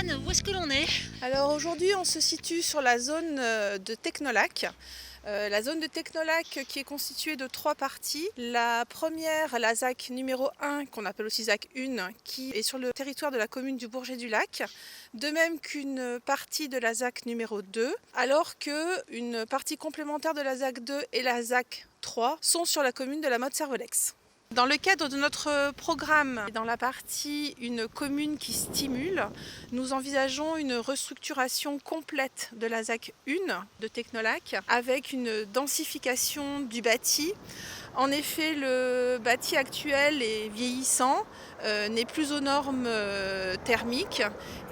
Anne, où est-ce que l'on est? Alors aujourd'hui, on se situe sur la zone de Technolac. La zone de Technolac qui est constituée de 3 parties. La première, la ZAC numéro 1, qu'on appelle aussi ZAC 1, qui est sur le territoire de la commune du Bourget-du-Lac, de même qu'une partie de la ZAC numéro 2, alors qu'une partie complémentaire de la ZAC 2 et la ZAC 3 sont sur la commune de la Motte-Servolex. Dans le cadre de notre programme, dans la partie Une commune qui stimule, nous envisageons une restructuration complète de la ZAC 1 de Technolac avec une densification du bâti. En effet, le bâti actuel est vieillissant, n'est plus aux normes thermiques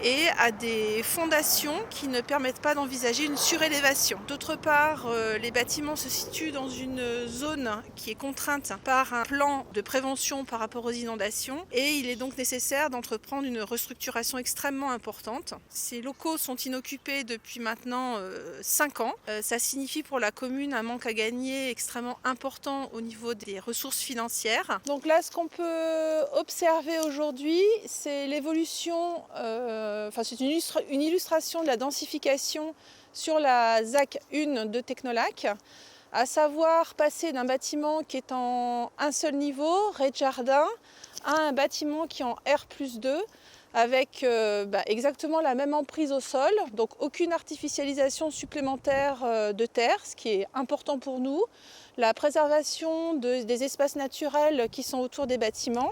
et a des fondations qui ne permettent pas d'envisager une surélévation. D'autre part, les bâtiments se situent dans une zone qui est contrainte par un plan de prévention par rapport aux inondations et il est donc nécessaire d'entreprendre une restructuration extrêmement importante. Ces locaux sont inoccupés depuis maintenant 5 ans. Ça signifie pour la commune un manque à gagner extrêmement important au niveau des ressources financières. Donc là, ce qu'on peut observer aujourd'hui, c'est l'évolution, c'est une illustration de la densification sur la ZAC 1 de Technolac, à savoir passer d'un bâtiment qui est en un seul niveau, rez-de-jardin, à un bâtiment qui est en R+2, avec exactement la même emprise au sol, donc aucune artificialisation supplémentaire de terre, ce qui est important pour nous, la préservation des espaces naturels qui sont autour des bâtiments.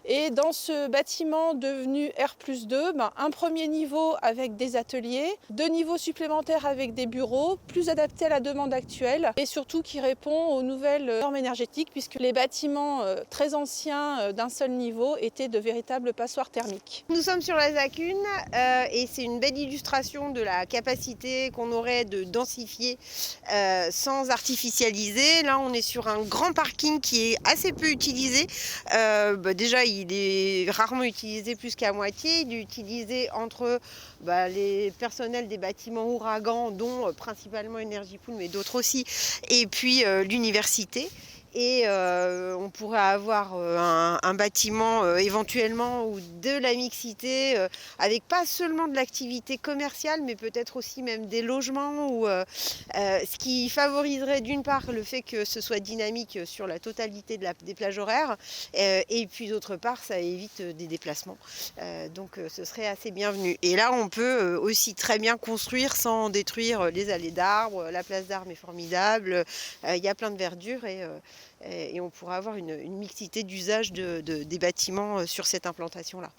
Et dans ce bâtiment devenu R+2, un premier niveau avec des ateliers, 2 niveaux supplémentaires avec des bureaux, plus adaptés à la demande actuelle et surtout qui répond aux nouvelles normes énergétiques puisque les bâtiments très anciens d'un seul niveau étaient de véritables passoires thermiques. Nous sommes sur la ZAC 1 et c'est une belle illustration de la capacité qu'on aurait de densifier sans artificialiser. Là, on est sur un grand parking qui est assez peu utilisé. Déjà, il est rarement utilisé plus qu'à moitié. Il est utilisé entre les personnels des bâtiments ouragans, dont principalement Énergie-Pool, mais d'autres aussi, et puis l'université. Et on pourrait avoir un bâtiment éventuellement ou de la mixité avec pas seulement de l'activité commerciale mais peut-être aussi même des logements ou ce qui favoriserait d'une part le fait que ce soit dynamique sur la totalité des plages horaires et puis d'autre part ça évite des déplacements. Donc ce serait assez bienvenu. Et là on peut aussi très bien construire sans détruire les allées d'arbres. La place d'Armes est formidable, il y a plein de verdure et on pourra avoir une mixité d'usage des bâtiments sur cette implantation-là.